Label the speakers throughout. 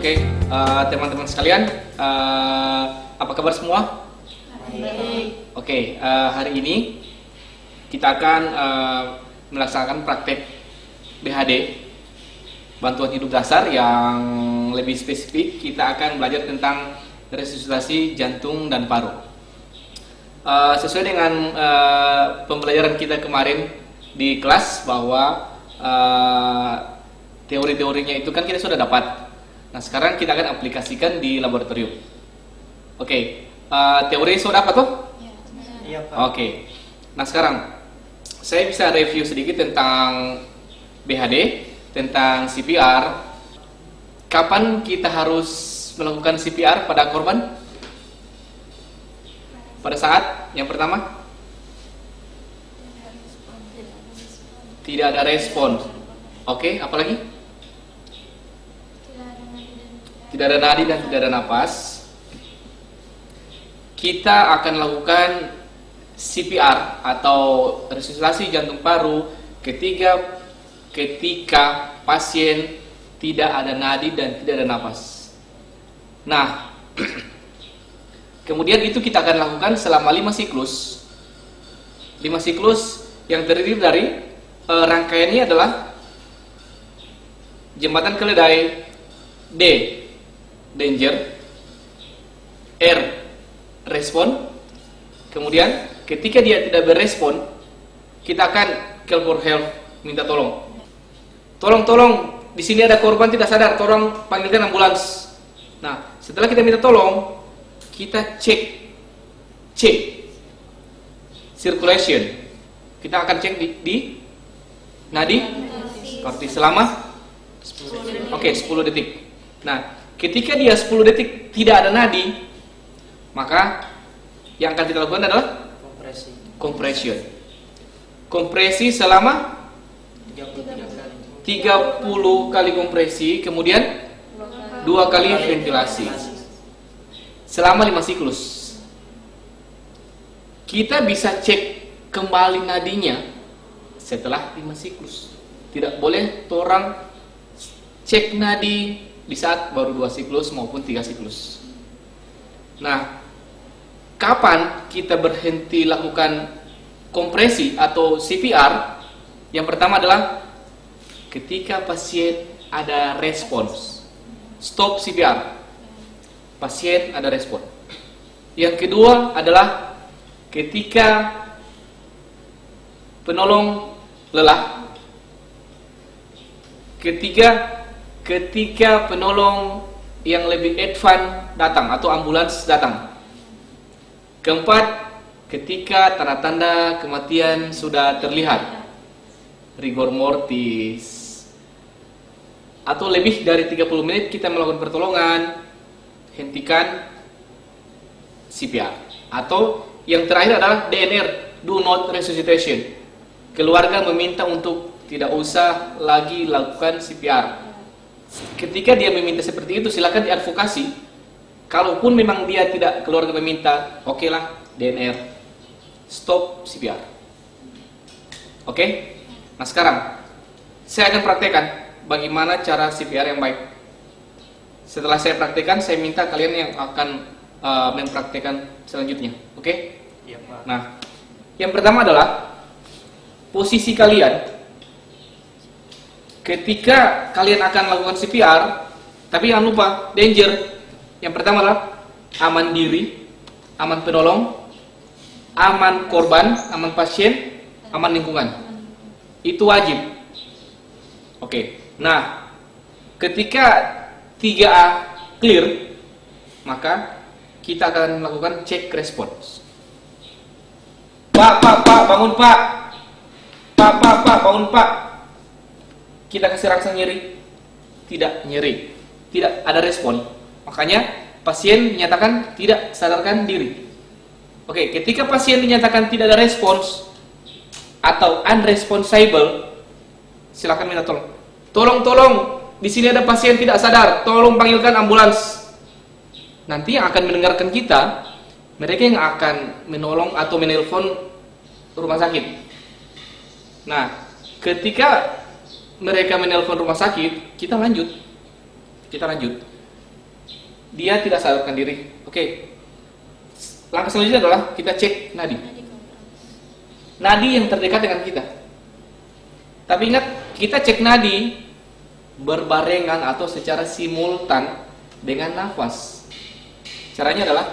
Speaker 1: Oke, teman-teman sekalian, apa kabar semua?
Speaker 2: Baik.
Speaker 1: Oke, hari ini kita akan melaksanakan praktek BHD, bantuan hidup dasar, yang lebih spesifik kita akan belajar tentang resusitasi jantung dan paru. Sesuai dengan pembelajaran kita kemarin di kelas bahwa teori-teorinya itu kan kita sudah dapat. Nah, sekarang kita akan aplikasikan di laboratorium. Oke, teori sudah dapat tuh?
Speaker 2: Iya, Pak.
Speaker 1: Oke. Nah, sekarang saya bisa review sedikit tentang BHD, tentang CPR. Kapan kita harus melakukan CPR pada korban? Pada saat yang pertama tidak ada respon. Oke, apalagi? Tidak ada nadi dan tidak ada napas. Kita akan lakukan CPR atau resusitasi jantung paru ketika pasien tidak ada nadi dan tidak ada napas. Nah, kemudian itu kita akan lakukan selama 5 siklus. 5 siklus yang terdiri dari rangkaiannya adalah jembatan keledai, D, danger, R, respon. Kemudian ketika dia tidak berespon, kita akan call for help, minta tolong. Tolong, di sini ada korban tidak sadar, tolong panggilkan ambulans. Nah, setelah kita minta tolong, kita cek circulation. Kita akan cek di nadi seperti selama 10 detik. Nah, ketika dia 10 detik tidak ada nadi, maka yang akan kita lakukan adalah compression. Kompresi selama 30 kali kompresi, kemudian 2 kali ventilasi selama 5 siklus. Kita bisa cek kembali nadinya setelah 5 siklus. Tidak boleh orang cek nadi di saat baru 2 siklus maupun 3 siklus. Nah, kapan kita berhenti lakukan kompresi atau CPR? Yang pertama adalah ketika pasien ada respons. Stop CPR. Pasien ada respon. Yang kedua adalah ketika penolong lelah. Ketiga, ketika penolong yang lebih advance datang atau ambulans datang. Keempat, ketika tanda-tanda kematian sudah terlihat, rigor mortis, atau lebih dari 30 menit kita melakukan pertolongan, hentikan CPR. Atau yang terakhir adalah DNR, do not resuscitation. Keluarga meminta untuk tidak usah lagi lakukan CPR. Ketika dia meminta seperti itu, silakan diadvokasi. Kalaupun memang dia tidak, keluarga meminta, oke lah, DNR, stop CPR. Oke? Nah, sekarang saya akan praktekkan bagaimana cara CPR yang baik. Setelah saya praktekkan, saya minta kalian yang akan mempraktekkan selanjutnya. Oke?
Speaker 2: Iya, Pak.
Speaker 1: Nah, yang pertama adalah posisi kalian ketika kalian akan lakukan CPR. Tapi jangan lupa, danger. Yang pertama adalah aman diri, aman penolong, aman korban, aman pasien, aman lingkungan. Itu wajib. Oke. Nah, ketika 3A clear, maka kita akan melakukan check response. Pak, bangun Pak. Pak, bangun Pak. Kita kasih rangsang nyeri. Tidak nyeri. Tidak ada respon. Makanya pasien dinyatakan tidak sadarkan diri. Oke, ketika pasien dinyatakan tidak ada respons atau unresponsible, silakan minta tolong. Tolong, di sini ada pasien tidak sadar, tolong panggilkan ambulans. Nanti yang akan mendengarkan kita, mereka yang akan menolong atau menelpon rumah sakit. Nah, ketika mereka menelpon rumah sakit, kita lanjut. dia tidak sadarkan diri. Oke. Langkah selanjutnya adalah kita cek nadi. Nadi yang terdekat dengan kita. Tapi ingat, kita cek nadi berbarengan atau secara simultan dengan nafas. Caranya adalah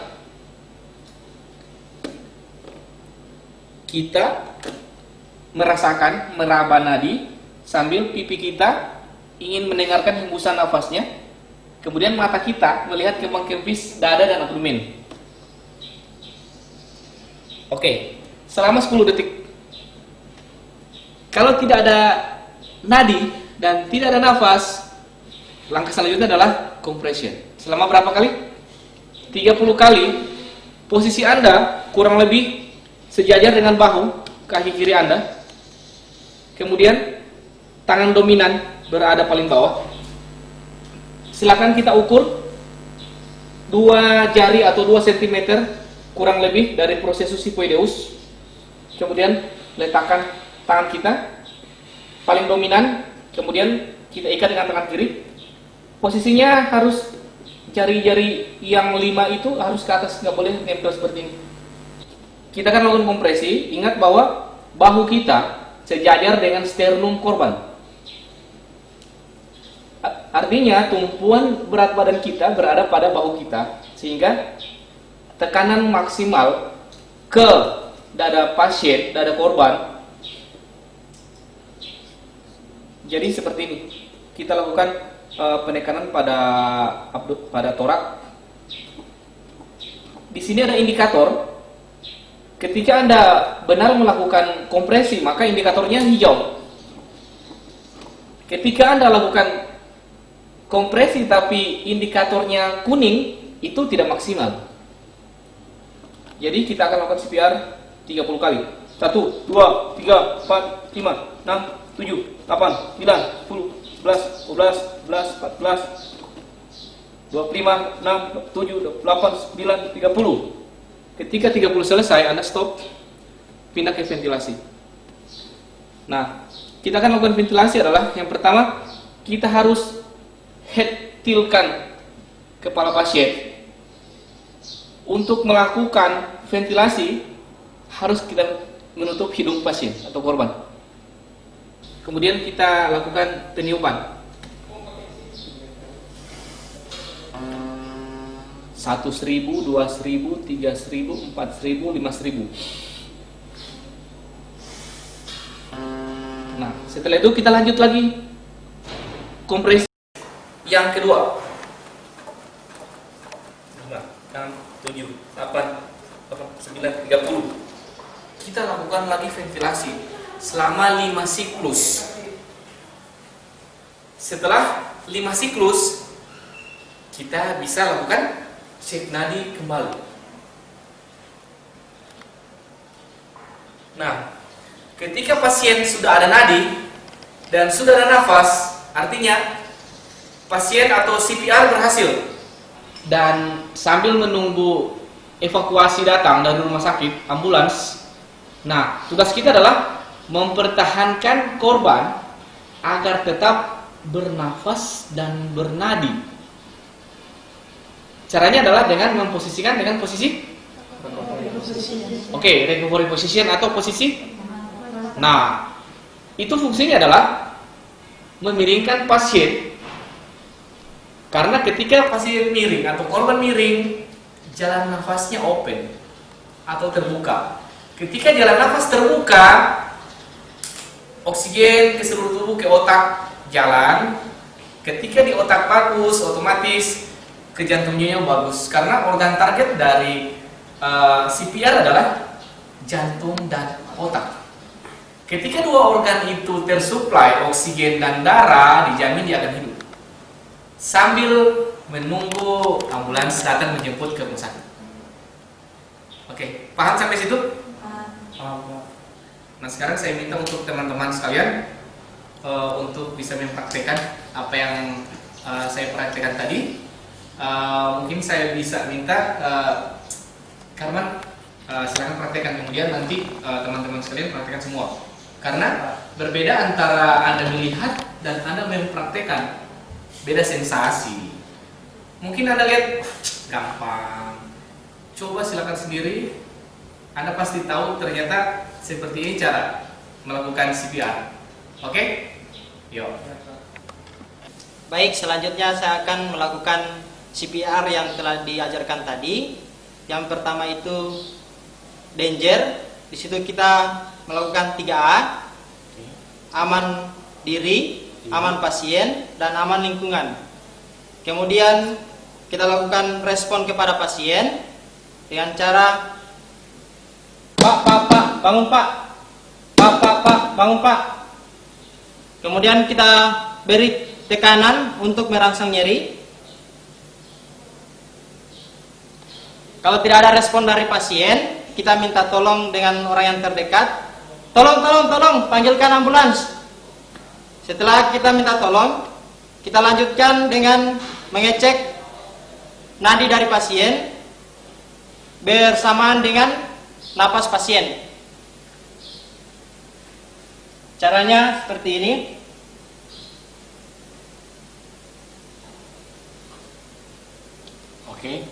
Speaker 1: kita merasakan, meraba nadi sambil pipi kita ingin mendengarkan hembusan nafasnya. Kemudian mata kita melihat kembang kempis dada dan abdomen. Oke, selama 10 detik. Kalau tidak ada nadi dan tidak ada nafas, langkah selanjutnya adalah compression. Selama berapa kali? 30 kali. Posisi Anda kurang lebih sejajar dengan bahu kaki kiri Anda. Kemudian tangan dominan berada paling bawah. Silakan kita ukur 2 jari atau 2 cm kurang lebih dari processus sifoideus. Kemudian letakkan tangan kita paling dominan, kemudian kita ikat dengan tangan kiri. Posisinya harus jari-jari yang 5 itu harus ke atas, nggak boleh nempel seperti ini. Kita akan melakukan kompresi. Ingat bahwa bahu kita sejajar dengan sternum korban. Artinya tumpuan berat badan kita berada pada bahu kita, sehingga tekanan maksimal ke dada pasien, dada korban. Jadi seperti ini. Kita lakukan penekanan pada torak. Di sini ada indikator. Ketika Anda benar melakukan kompresi, maka indikatornya hijau. Ketika Anda lakukan kompresi tapi indikatornya kuning, itu tidak maksimal. Jadi kita akan lakukan CPR 30 kali. 1, 2, 3, 4, 5, 6, 7, 8, 9, 10, 11, 12, 11, 14, 25, 6, 7, 8, 9, 30. Ketika 30 selesai, Anda stop, pindah ke ventilasi. Nah, kita akan lakukan ventilasi adalah yang pertama, kita harus head tiltkan kepala pasien. Untuk melakukan ventilasi harus kita menutup hidung pasien atau korban. Kemudian kita lakukan peniupan. 1.000, 2.000, 3.000, 4.000, 5.000. Nah, setelah itu kita lanjut lagi kompresi yang kedua. 5, 6, 7, 8, 9, 30. Kita lakukan lagi ventilasi selama 5 siklus. Setelah 5 siklus, kita bisa lakukan cek nadi kembali. Nah, ketika pasien sudah ada nadi dan sudah ada nafas, artinya pasien atau CPR berhasil. Dan sambil menunggu evakuasi datang dari rumah sakit, ambulans, nah, tugas kita adalah mempertahankan korban agar tetap bernafas dan bernadi. Caranya adalah dengan memposisikan dengan posisi recovery position atau posisi. Nah, itu fungsinya adalah memiringkan pasien. Karena ketika pasien miring atau korban miring, jalan nafasnya open atau terbuka. Ketika jalan nafas terbuka, oksigen ke seluruh tubuh, ke otak jalan. Ketika di otak bagus, otomatis ke jantungnya yang bagus. Karena organ target dari CPR adalah jantung dan otak. Ketika dua organ itu tersuplai oksigen dan darah, dijamin dia akan hidup. Sambil menunggu ambulans datang menjemput ke rumah sakit. Oke, paham sampai situ? Nah, sekarang saya minta untuk teman-teman sekalian untuk bisa mempraktekkan apa yang saya praktekkan tadi. Mungkin saya bisa minta Karman silakan praktekkan, kemudian nanti teman-teman sekalian praktekkan semua. Karena berbeda antara Anda melihat dan Anda mempraktekkan, beda sensasi. Mungkin Anda lihat gampang. Coba silakan sendiri. Anda pasti tahu ternyata seperti ini cara melakukan CPR. Oke? Yuk.
Speaker 2: Baik, selanjutnya saya akan melakukan CPR yang telah diajarkan tadi. Yang pertama itu danger. Di situ kita melakukan 3A. Aman diri, aman pasien, dan aman lingkungan. Kemudian kita lakukan respon kepada pasien dengan cara Pak, bangun Pak. Pak, bangun Pak. Kemudian kita beri tekanan untuk merangsang nyeri. Kalau tidak ada respon dari pasien, kita minta tolong dengan orang yang terdekat. Tolong, panggilkan ambulans. Setelah kita minta tolong, kita lanjutkan dengan mengecek nadi dari pasien bersamaan dengan napas pasien. Caranya seperti ini.
Speaker 1: Oke.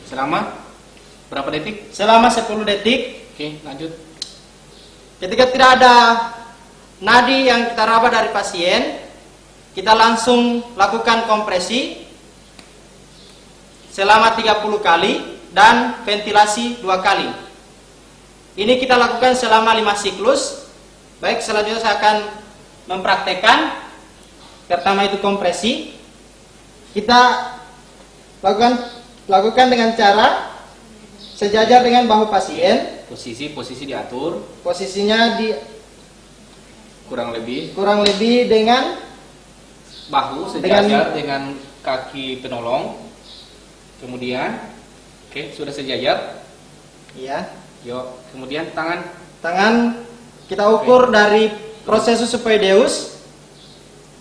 Speaker 1: Selama berapa detik?
Speaker 2: Selama 10 detik.
Speaker 1: Oke, lanjut.
Speaker 2: Ketika tidak ada nadi yang kita raba dari pasien, kita langsung lakukan kompresi selama 30 kali dan ventilasi 2 kali. Ini kita lakukan selama 5 siklus. Baik, selanjutnya saya akan mempraktekkan. Pertama itu kompresi. Kita lakukan dengan cara sejajar dengan bahu pasien.
Speaker 1: Posisi diatur.
Speaker 2: Posisinya
Speaker 1: Kurang lebih
Speaker 2: dengan
Speaker 1: bahu sejajar dengan kaki penolong. Kemudian, oke, sudah sejajar.
Speaker 2: ya.
Speaker 1: Yuk, kemudian tangan.
Speaker 2: Kita ukur dari prosesus superiodeus.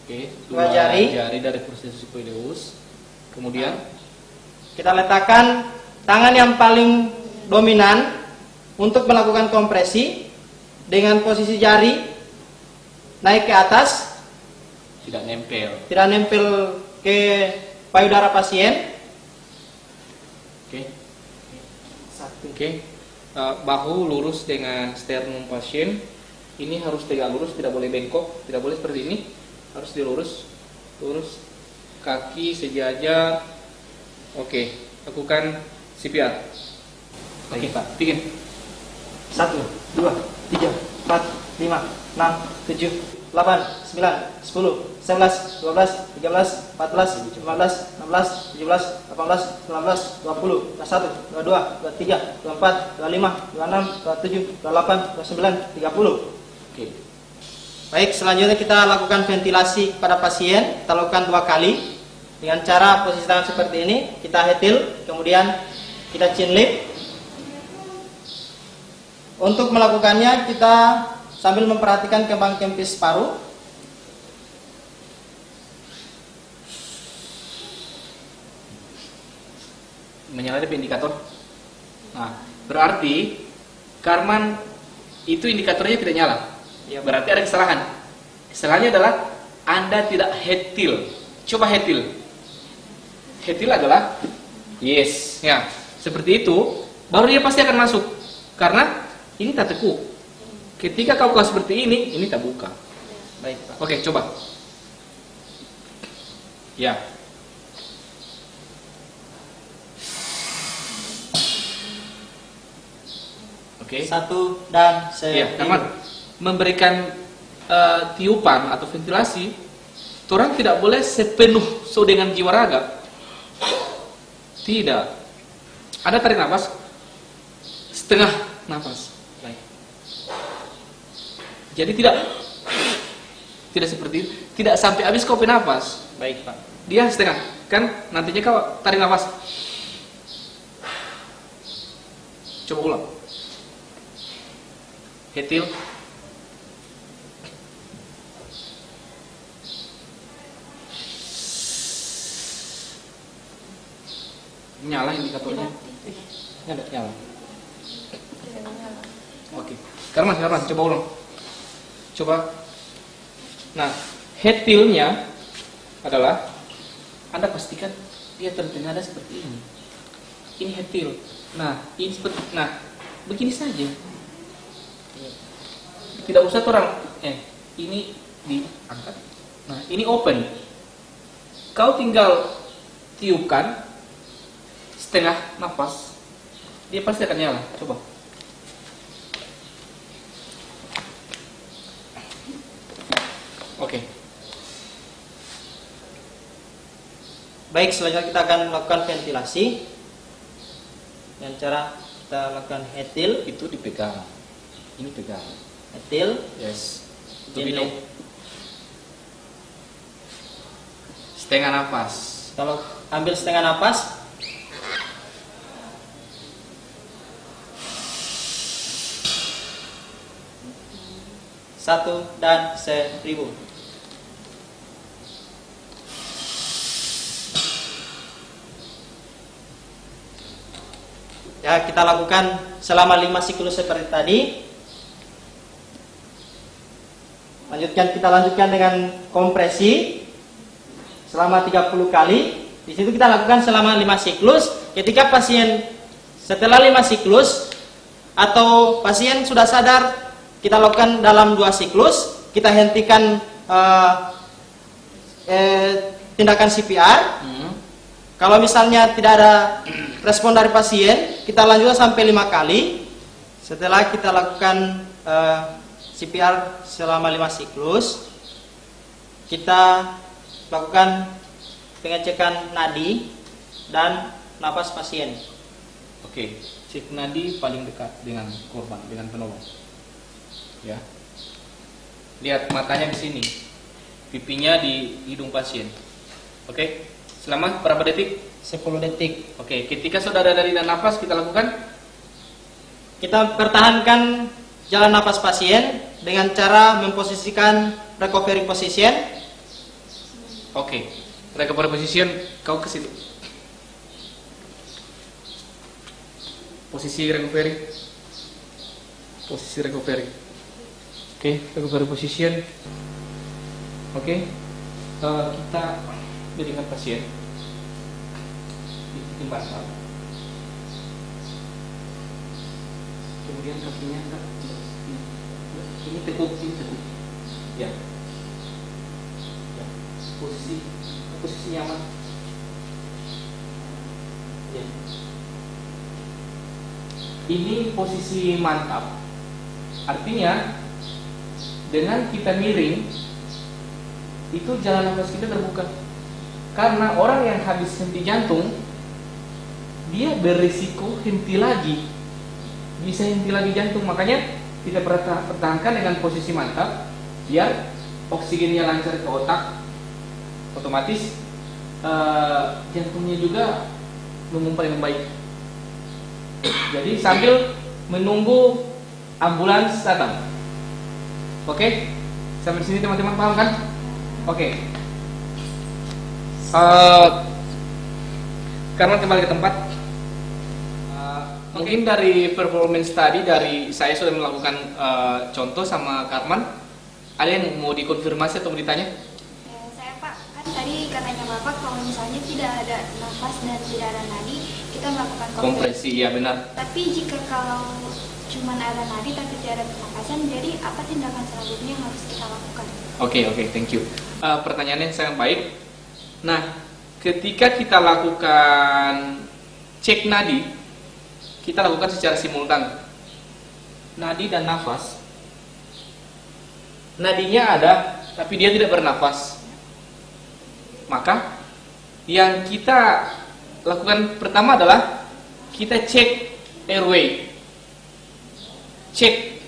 Speaker 1: Oke,
Speaker 2: 2 jari
Speaker 1: dari prosesus superiodeus. Kemudian
Speaker 2: kita letakkan tangan yang paling dominan untuk melakukan kompresi dengan posisi jari naik ke atas,
Speaker 1: tidak nempel.
Speaker 2: ke payudara pasien.
Speaker 1: Oke. Oke. Bahu lurus dengan sternum pasien. Ini harus tegak lurus, tidak boleh bengkok, tidak boleh seperti ini. Harus dilurus. Lurus. Kaki sejajar. Oke, lakukan CPR. Oke, Pak, bikin.
Speaker 2: 1, 2, 3, 4, 5, 6, 7, 8, 9, 10, 11, 12, 13, 14, 15, 16, 17, 18, 19, 20, 21, 22, 23, 24, 25, 26, 27, 28, 29, 30.
Speaker 1: Oke.
Speaker 2: Baik, selanjutnya kita lakukan ventilasi pada pasien. Kita lakukan 2 kali dengan cara posisi tangan seperti ini. Kita hetil, kemudian kita chin lip. Untuk melakukannya kita sambil memperhatikan kembang kempis paru.
Speaker 1: Menyala di indikator. Nah, berarti Karman itu indikatornya tidak nyala.
Speaker 2: Ya,
Speaker 1: berarti ada kesalahan. Kesalahannya adalah Anda tidak hetil. Coba hetil. Hetil adalah yes, ya. Seperti itu, baru dia pasti akan masuk. Karena ini tak tekuk. Ketika kau buka seperti ini tak buka.
Speaker 2: Baik, Pak.
Speaker 1: Oke, coba. Ya. Oke.
Speaker 2: 1 dan
Speaker 1: Ya, teman. Memberikan tiupan atau ventilasi, orang tidak boleh sepenuh dengan jiwa raga. Tidak. Ada tarik nafas, setengah nafas. Baik. Jadi tidak seperti itu. Tidak sampai habis kau nafas.
Speaker 2: Baik, Pak.
Speaker 1: Dia setengah. Kan nantinya kau tarik nafas. Coba ulang. Hetil. Nyala indikatornya. Nyala. Oke. Karman, coba ulang. Coba. Nah, hetilnya adalah Anda pastikan dia ternada seperti ini. Ini hetil. Nah, ini seperti, nah, begini saja. Tidak usah orang, ini diangkat. Nah, ini open. Kau tinggal tiupkan setengah nafas, dia pasti akan nyala. Coba. Oke.
Speaker 2: Baik, selanjutnya kita akan melakukan ventilasi. Dengan cara kita lakukan hetil,
Speaker 1: Itu dipegang. Ini pegang.
Speaker 2: hetil,
Speaker 1: Yes. Itu
Speaker 2: ini.
Speaker 1: minum. Setengah nafas.
Speaker 2: Kalau ambil setengah napas, satu dan 1000. Ya, kita lakukan selama 5 siklus seperti tadi. Kita lanjutkan dengan kompresi selama 30 kali. Di situ kita lakukan selama 5 siklus. Ketika pasien setelah 5 siklus atau pasien sudah sadar, kita lakukan dalam 2 siklus. Kita hentikan tindakan CPR. Kalau misalnya tidak ada respon dari pasien, kita lanjutkan sampai 5 kali. Setelah kita lakukan CPR selama 5 siklus, kita lakukan pengecekan nadi dan napas pasien.
Speaker 1: Oke, cek nadi paling dekat dengan korban, dengan penolong. Ya. Lihat matanya di sini, pipinya di hidung pasien. Oke, selama berapa detik?
Speaker 2: 10 detik.
Speaker 1: Oke, ketika saudara dari nafas kita lakukan.
Speaker 2: Kita pertahankan jalan napas pasien dengan cara memposisikan recovery position.
Speaker 1: Oke, recovery position, kau ke situ. Posisi recovery. Posisi recovery. Oke, recovery position. Oke, kita berikan pasien di bantal. Kemudian kakinya ini tekuk, ini tekuk. Ya. Ya. Posisi nyaman. Ya. Ini posisi mantap. Artinya dengan kita miring itu jalan nafas kita terbuka. Karena orang yang habis henti jantung, dia berisiko henti lagi, bisa henti lagi jantung. Makanya kita pertahankan dengan posisi mantap, biar oksigennya lancar ke otak, otomatis jantungnya juga memompa dengan baik. Jadi sambil menunggu ambulans datang. Oke, sampai sini teman-teman paham kan? Oke. Karena kembali ke tempat. Mungkin dari performance tadi dari saya sudah melakukan contoh sama Karman. Ada yang mau dikonfirmasi atau mau ditanya?
Speaker 3: Saya Pak, kan tadi katanya Bapak kalau misalnya tidak ada nafas dan tidak ada nadi, kita melakukan
Speaker 1: Kompresi, ya benar.
Speaker 3: Tapi jika kalau cuma ada nadi tapi tidak ada pernapasan, jadi apa tindakan selanjutnya yang harus kita lakukan?
Speaker 1: Oke, thank you. Pertanyaannya sangat baik. Nah, ketika kita lakukan cek nadi, kita lakukan secara simultan. Nadi dan nafas. Nadinya ada, tapi dia tidak bernafas. Maka yang kita lakukan pertama adalah kita cek airway. Cek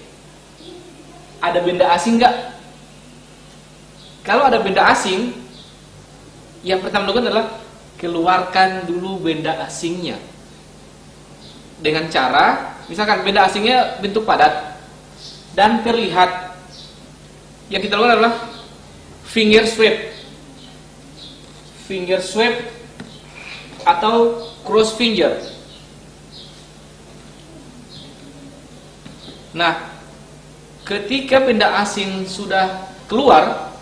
Speaker 1: ada benda asing enggak? Kalau ada benda asing, yang pertama dilakukan adalah keluarkan dulu benda asingnya. Dengan cara, misalkan benda asingnya bentuk padat dan terlihat, yang kita lakukan adalah finger sweep atau cross finger. Nah, ketika benda asing sudah keluar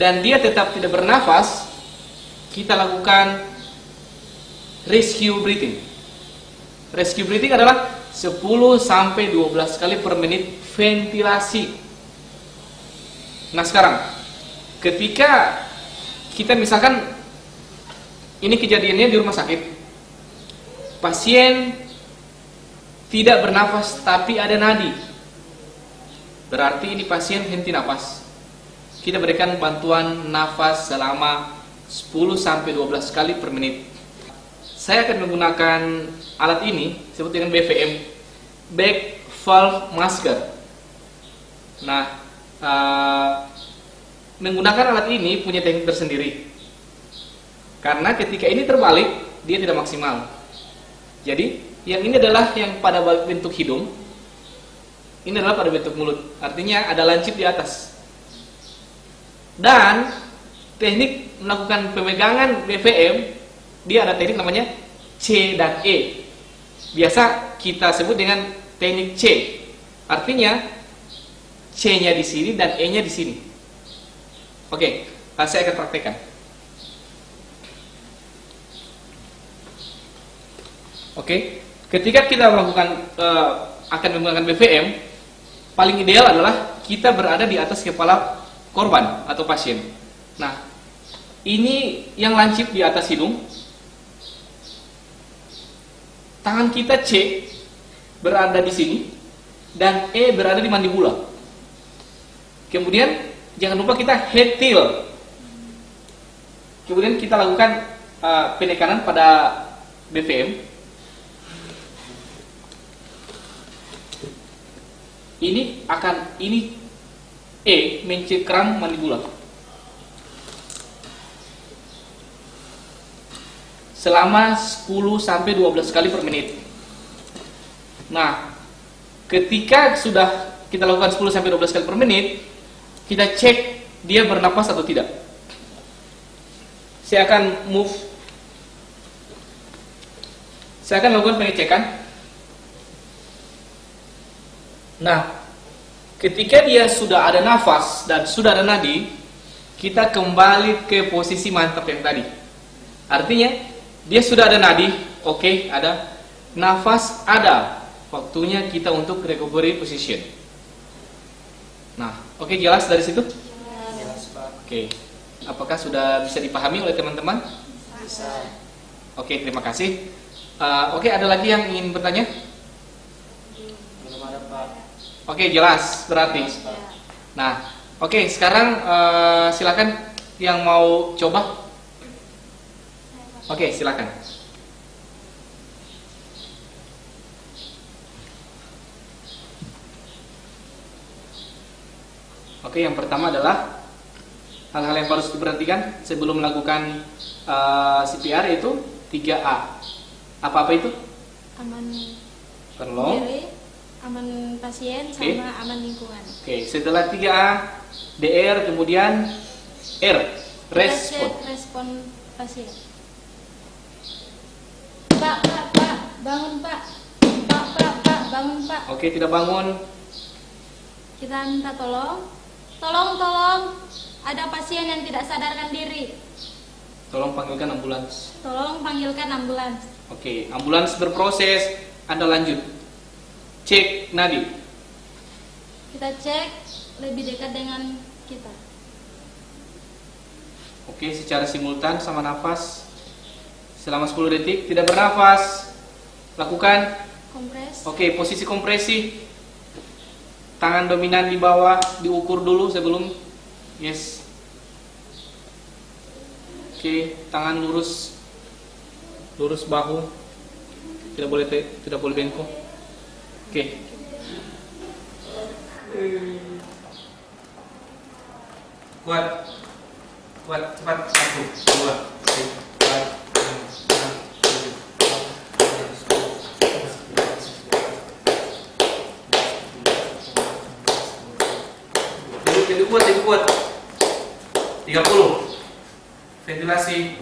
Speaker 1: dan dia tetap tidak bernafas, kita lakukan rescue breathing. Rescue breathing adalah 10 sampai 12 kali per menit ventilasi. Nah sekarang, ketika kita misalkan ini kejadiannya di rumah sakit, pasien tidak bernafas tapi ada nadi, berarti ini pasien henti nafas. Kita berikan bantuan nafas selama 10 sampai 12 kali per menit. Saya akan menggunakan alat ini, disebut dengan BVM, back valve masker. Nah, menggunakan alat ini punya teknik tersendiri. Karena ketika ini terbalik, dia tidak maksimal. Jadi, yang ini adalah yang pada bentuk hidung, ini adalah pada bentuk mulut. Artinya ada lancip di atas. Dan teknik melakukan pemegangan BVM, dia ada teknik namanya C dan E. Biasa kita sebut dengan teknik C. Artinya C-nya di sini dan E-nya di sini. Oke, saya akan praktekkan. Oke, ketika kita melakukan akan menggunakan BVM, paling ideal adalah kita berada di atas kepala korban atau pasien. Nah, ini yang lancip di atas hidung. Tangan kita C berada di sini dan E berada di mandibula. Kemudian jangan lupa kita head till. Kemudian kita lakukan penekanan pada BVM. Ini E mencengkram mandibula selama 10 sampai 12 kali per menit. Nah, ketika sudah kita lakukan 10 sampai 12 kali per menit, kita cek dia bernapas atau tidak. Saya akan lakukan pengecekan. Nah, ketika dia sudah ada nafas dan sudah ada nadi, kita kembali ke posisi mantap yang tadi. Artinya, dia sudah ada nadi, oke, ada nafas, ada. Waktunya kita untuk recovery position. Nah, oke, jelas dari situ?
Speaker 2: Jelas, Pak.
Speaker 1: Oke, apakah sudah bisa dipahami oleh teman-teman?
Speaker 2: Bisa.
Speaker 1: Oke, terima kasih. Oke, ada lagi yang ingin bertanya?
Speaker 2: Belum ada, Pak.
Speaker 1: Oke, jelas berarti. Nah, oke, sekarang silakan yang mau coba. Oke, silakan. Oke, yang pertama adalah hal-hal yang harus diperhatikan sebelum melakukan CPR, yaitu 3A. Apa-apa itu?
Speaker 4: Aman
Speaker 1: Penolong.
Speaker 4: diri, aman pasien,
Speaker 1: Oke.
Speaker 4: sama aman lingkungan.
Speaker 1: Oke, setelah 3A, DR, kemudian R, respon.
Speaker 4: Respon pasien. Pak, bangun Pak. Pak, bangun Pak.
Speaker 1: Oke, tidak bangun.
Speaker 4: Kita minta tolong. Tolong. Ada pasien yang tidak sadarkan diri.
Speaker 1: Tolong panggilkan ambulans.
Speaker 4: Tolong panggilkan ambulans.
Speaker 1: Oke, ambulans berproses. Anda lanjut. Cek nadi.
Speaker 4: Kita cek lebih dekat dengan kita.
Speaker 1: Oke, secara simultan sama nafas. Selama 10 detik tidak bernafas. Lakukan.
Speaker 4: Kompres.
Speaker 1: Oke, posisi kompresi. Tangan dominan di bawah, diukur dulu sebelum. Yes. Oke, tangan lurus. Lurus bahu. Tidak boleh bengkok. Oke. Kuat, cepat. 1, 2, 3, 4, 5, 6, 7, 8, 9, 10. Jadi kuat. 30. Ventilasi.